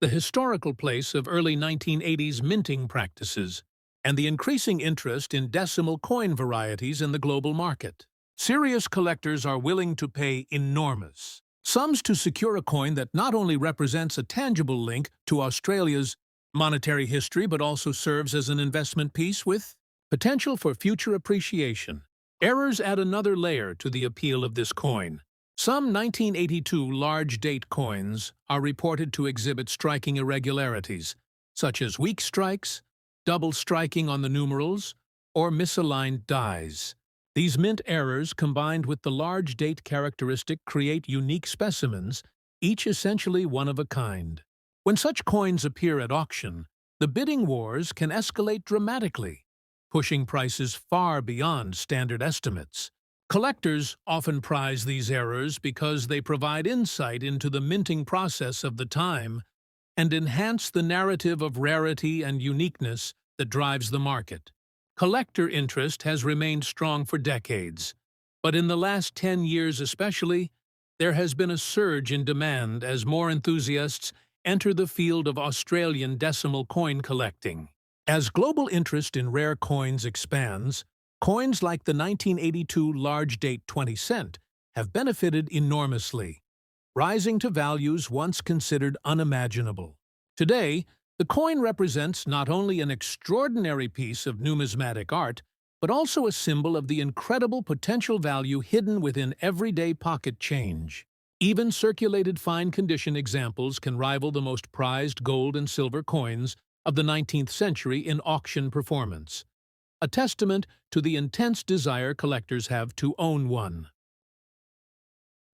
the historical place of early 1980s minting practices, and the increasing interest in decimal coin varieties in the global market. Serious collectors are willing to pay enormous sums to secure a coin that not only represents a tangible link to Australia's monetary history but also serves as an investment piece with potential for future appreciation. Errors add another layer to the appeal of this coin. Some 1982 large-date coins are reported to exhibit striking irregularities, such as weak strikes, double striking on the numerals, or misaligned dies. These mint errors, combined with the large date characteristic, create unique specimens, each essentially one of a kind. When such coins appear at auction, the bidding wars can escalate dramatically, pushing prices far beyond standard estimates. Collectors often prize these errors because they provide insight into the minting process of the time and enhance the narrative of rarity and uniqueness that drives the market. Collector interest has remained strong for decades, but in the last 10 years especially, there has been a surge in demand as more enthusiasts enter the field of Australian decimal coin collecting. As global interest in rare coins expands, coins like the 1982 large-date 20-cent have benefited enormously, rising to values once considered unimaginable. Today, the coin represents not only an extraordinary piece of numismatic art, but also a symbol of the incredible potential value hidden within everyday pocket change. Even circulated fine-condition examples can rival the most prized gold and silver coins of the 19th century in auction performance, a testament to the intense desire collectors have to own one.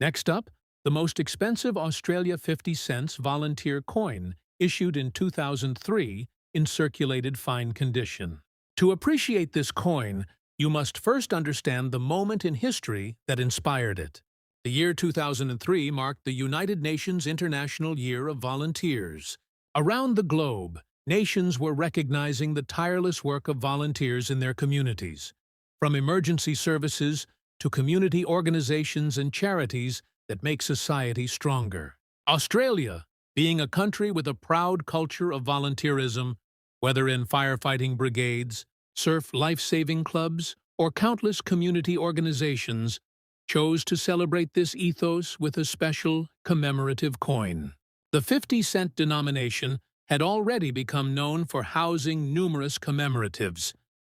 Next up, the most expensive Australia 50 cents volunteer coin, issued in 2003 in circulated fine condition. To appreciate this coin, you must first understand the moment in history that inspired it. The year 2003 marked the United Nations International Year of Volunteers. Around the globe, nations were recognizing the tireless work of volunteers in their communities. From emergency services to community organizations and charities, that make society stronger. Australia, being a country with a proud culture of volunteerism, whether in firefighting brigades, surf life-saving clubs, or countless community organizations, chose to celebrate this ethos with a special commemorative coin. The 50-cent denomination had already become known for housing numerous commemoratives,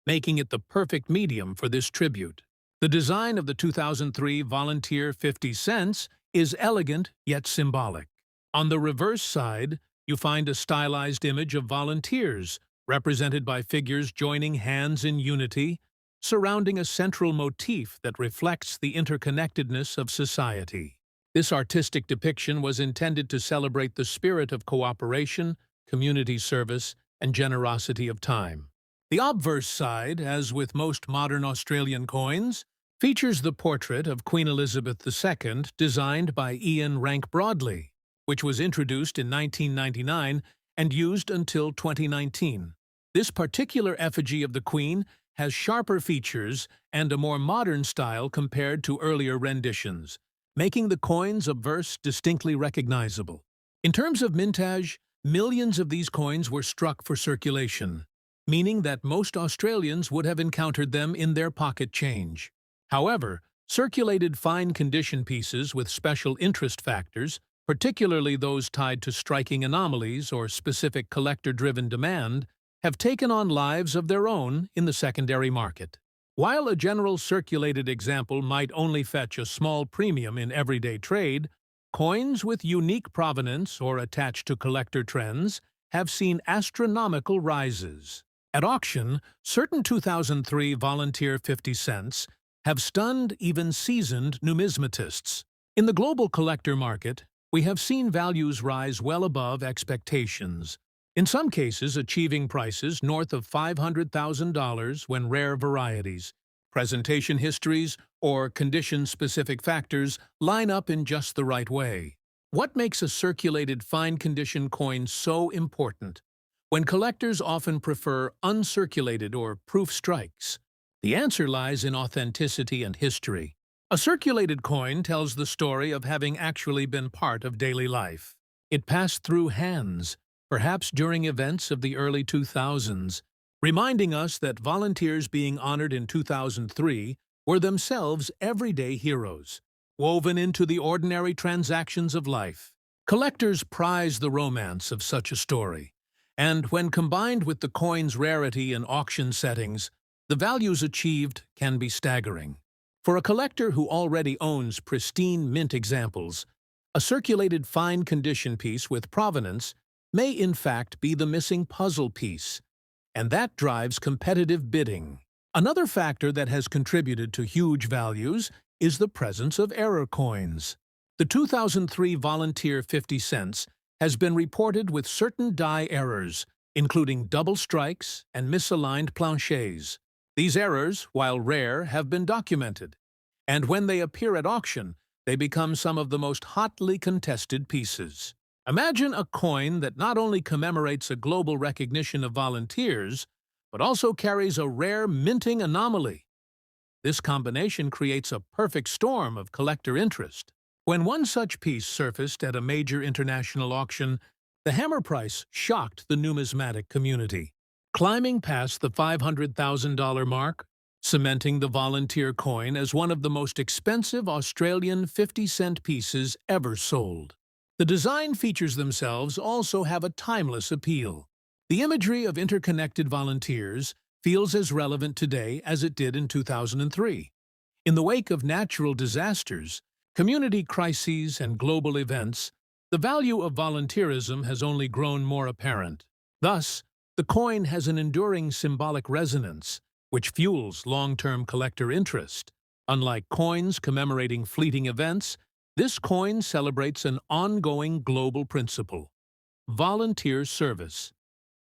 making it the perfect medium for this tribute. The design of the 2003 Volunteer 50 cents is elegant yet symbolic. On the reverse side, you find a stylized image of volunteers, represented by figures joining hands in unity, surrounding a central motif that reflects the interconnectedness of society. This artistic depiction was intended to celebrate the spirit of cooperation, community service, and generosity of time. The obverse side, as with most modern Australian coins, features the portrait of Queen Elizabeth II designed by Ian Rank Broadley, which was introduced in 1999 and used until 2019. This particular effigy of the Queen has sharper features and a more modern style compared to earlier renditions, making the coin's obverse distinctly recognizable. In terms of mintage, millions of these coins were struck for circulation, meaning that most Australians would have encountered them in their pocket change. However, circulated fine-condition pieces with special interest factors, particularly those tied to striking anomalies or specific collector-driven demand, have taken on lives of their own in the secondary market. While a general circulated example might only fetch a small premium in everyday trade, coins with unique provenance or attached to collector trends have seen astronomical rises. At auction, certain 2003 Volunteer 50 cents have stunned even seasoned numismatists. In the global collector market, we have seen values rise well above expectations, in some cases achieving prices north of $500,000 when rare varieties, presentation histories, or condition-specific factors line up in just the right way. What makes a circulated fine-condition coin so important when collectors often prefer uncirculated or proof strikes? The answer lies in authenticity and history. A circulated coin tells the story of having actually been part of daily life. It passed through hands, perhaps during events of the early 2000s, reminding us that volunteers being honored in 2003 were themselves everyday heroes, woven into the ordinary transactions of life. Collectors prize the romance of such a story, and when combined with the coin's rarity in auction settings, the values achieved can be staggering. For a collector who already owns pristine mint examples, a circulated fine-condition piece with provenance may in fact be the missing puzzle piece, and that drives competitive bidding. Another factor that has contributed to huge values is the presence of error coins. The 2003 Volunteer 50 cents has been reported with certain die errors, including double strikes and misaligned planchets. These errors, while rare, have been documented, and when they appear at auction, they become some of the most hotly contested pieces. Imagine a coin that not only commemorates a global recognition of volunteers, but also carries a rare minting anomaly. This combination creates a perfect storm of collector interest. When one such piece surfaced at a major international auction, the hammer price shocked the numismatic community, climbing past the $500,000 mark, cementing the volunteer coin as one of the most expensive Australian 50-cent pieces ever sold. The design features themselves also have a timeless appeal. The imagery of interconnected volunteers feels as relevant today as it did in 2003. In the wake of natural disasters, community crises, and global events, the value of volunteerism has only grown more apparent. Thus, the coin has an enduring symbolic resonance, which fuels long-term collector interest. Unlike coins commemorating fleeting events, this coin celebrates an ongoing global principle: volunteer service,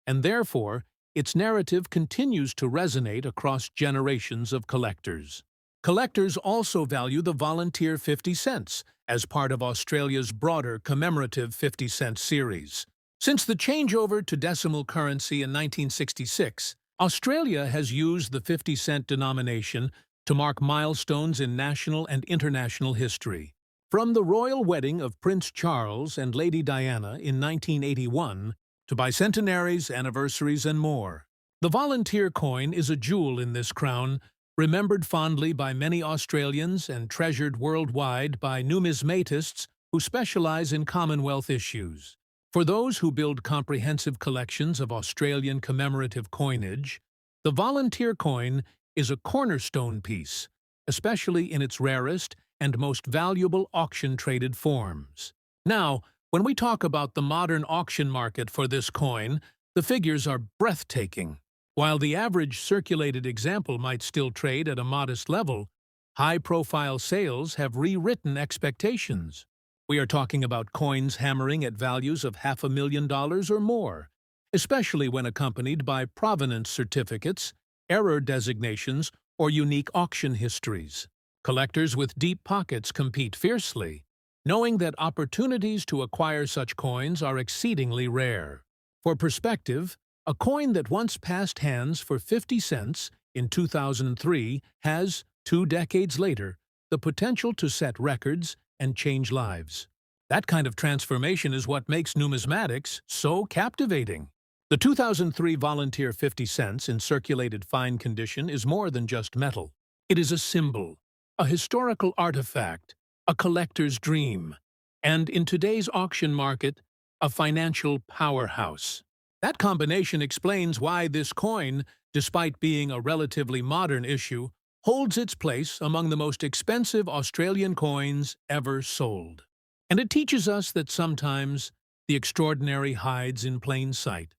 and therefore, its narrative continues to resonate across generations of collectors. Collectors also value the Volunteer 50 cents as part of Australia's broader commemorative 50-cent series. Since the changeover to decimal currency in 1966, Australia has used the 50-cent denomination to mark milestones in national and international history. From the royal wedding of Prince Charles and Lady Diana in 1981 to bicentenaries, anniversaries, and more, the volunteer coin is a jewel in this crown, remembered fondly by many Australians and treasured worldwide by numismatists who specialize in Commonwealth issues. For those who build comprehensive collections of Australian commemorative coinage, the volunteer coin is a cornerstone piece, especially in its rarest and most valuable auction-traded forms. Now, when we talk about the modern auction market for this coin, the figures are breathtaking. While the average circulated example might still trade at a modest level, high-profile sales have rewritten expectations. We are talking about coins hammering at values of $500,000 or more, especially when accompanied by provenance certificates, error designations, or unique auction histories. Collectors with deep pockets compete fiercely, knowing that opportunities to acquire such coins are exceedingly rare. For perspective, a coin that once passed hands for 50 cents in 2003 has, 2 decades later, the potential to set records and change lives. That kind of transformation is what makes numismatics so captivating. The 2003 Volunteer 50 cents in circulated fine condition is more than just metal. It is a symbol, a historical artifact, a collector's dream, and in today's auction market, a financial powerhouse. That combination explains why this coin, despite being a relatively modern issue, holds its place among the most expensive Australian coins ever sold. And it teaches us that sometimes the extraordinary hides in plain sight,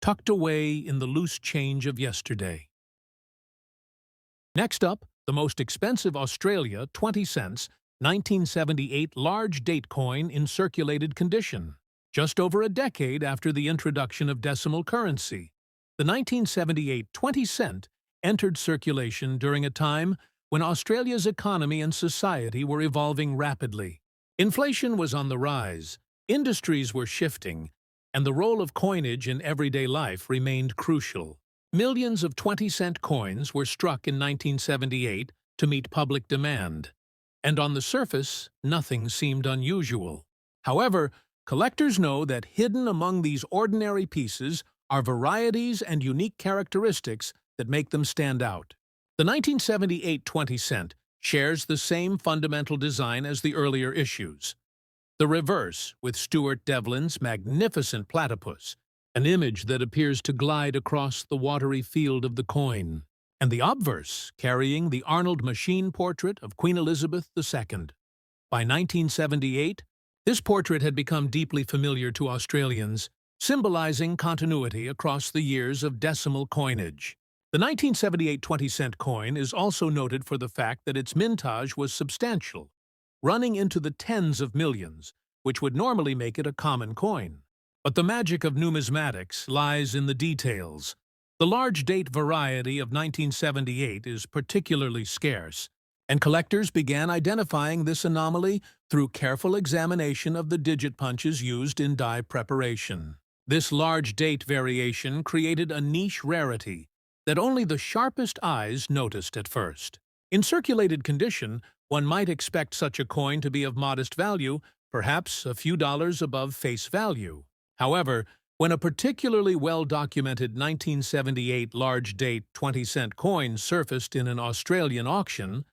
tucked away in the loose change of yesterday. Next up, the most expensive Australia 20 cents 1978 large date coin in circulated condition. Just over a decade after the introduction of decimal currency, the 1978 20 cent entered circulation during a time when Australia's economy and society were evolving rapidly. Inflation was on the rise, industries were shifting, and the role of coinage in everyday life remained crucial. Millions of 20-cent coins were struck in 1978 to meet public demand, and on the surface, nothing seemed unusual. However, collectors know that hidden among these ordinary pieces are varieties and unique characteristics that make them stand out. The 1978 20 cent shares the same fundamental design as the earlier issues. The reverse, with Stuart Devlin's magnificent platypus, an image that appears to glide across the watery field of the coin, and the obverse, carrying the Arnold machine portrait of Queen Elizabeth II. By 1978, this portrait had become deeply familiar to Australians, symbolizing continuity across the years of decimal coinage. The 1978 20-cent coin is also noted for the fact that its mintage was substantial, running into the tens of millions, which would normally make it a common coin. But the magic of numismatics lies in the details. The large date variety of 1978 is particularly scarce, and collectors began identifying this anomaly through careful examination of the digit punches used in die preparation. This large date variation created a niche rarity that only the sharpest eyes noticed at first. In circulated condition, one might expect such a coin to be of modest value, perhaps a few dollars above face value. However, when a particularly well-documented 1978 large-date 20-cent coin surfaced in an Australian auction,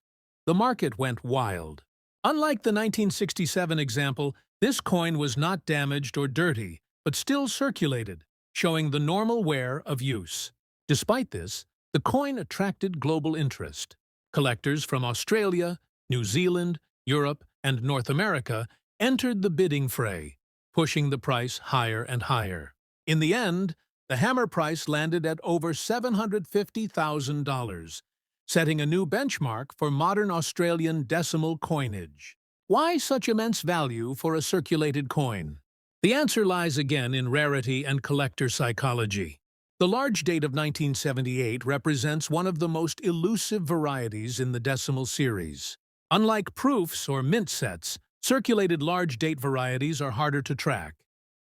the market went wild. Unlike the 1967 example, this coin was not damaged or dirty, but still circulated, showing the normal wear of use. Despite this, the coin attracted global interest. Collectors from Australia, New Zealand, Europe, and North America entered the bidding fray, pushing the price higher and higher. In the end, the hammer price landed at over $750,000, setting a new benchmark for modern Australian decimal coinage. Why such immense value for a circulated coin? The answer lies again in rarity and collector psychology. The large date of 1978 represents one of the most elusive varieties in the decimal series. Unlike proofs or mint sets, circulated large date varieties are harder to track,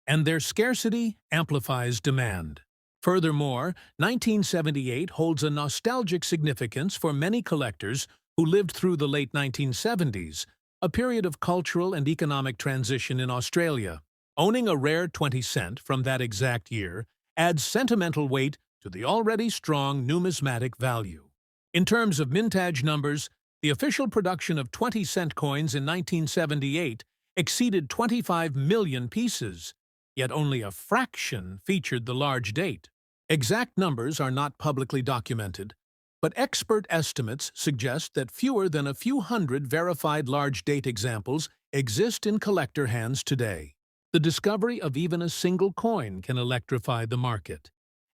and their scarcity amplifies demand. Furthermore, 1978 holds a nostalgic significance for many collectors who lived through the late 1970s, a period of cultural and economic transition in Australia. Owning a rare 20 cent from that exact year adds sentimental weight to the already strong numismatic value. In terms of mintage numbers, the official production of 20-cent coins in 1978 exceeded 25 million pieces, yet only a fraction featured the large date. Exact numbers are not publicly documented, but expert estimates suggest that fewer than a few hundred verified large date examples exist in collector hands today. The discovery of even a single coin can electrify the market,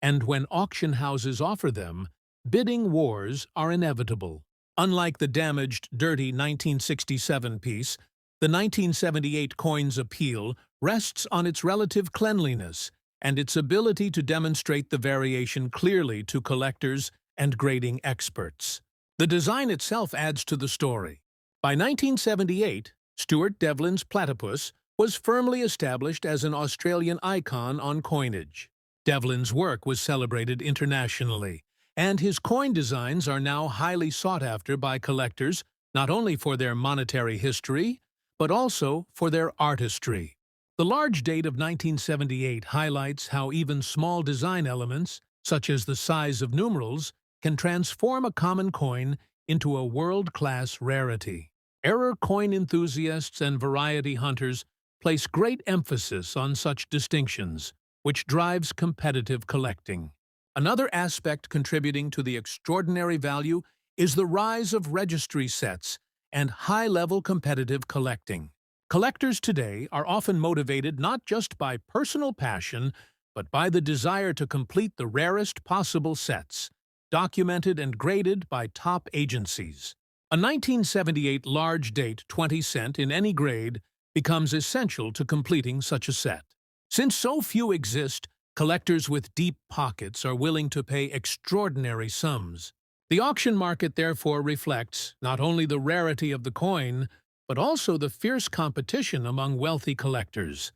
and when auction houses offer them, bidding wars are inevitable. Unlike the damaged, dirty 1967 piece, the 1978 coin's appeal rests on its relative cleanliness and its ability to demonstrate the variation clearly to collectors and grading experts. The design itself adds to the story. By 1978, Stuart Devlin's platypus was firmly established as an Australian icon on coinage. Devlin's work was celebrated internationally, and his coin designs are now highly sought after by collectors not only for their monetary history, but also for their artistry. The large date of 1978 highlights how even small design elements, such as the size of numerals, can transform a common coin into a world-class rarity. Error coin enthusiasts and variety hunters place great emphasis on such distinctions, which drives competitive collecting. Another aspect contributing to the extraordinary value is the rise of registry sets and high-level competitive collecting. Collectors today are often motivated not just by personal passion, but by the desire to complete the rarest possible sets, documented and graded by top agencies. A 1978 large date 20 cent in any grade becomes essential to completing such a set. Since so few exist, collectors with deep pockets are willing to pay extraordinary sums. The auction market therefore reflects not only the rarity of the coin, but also the fierce competition among wealthy collectors.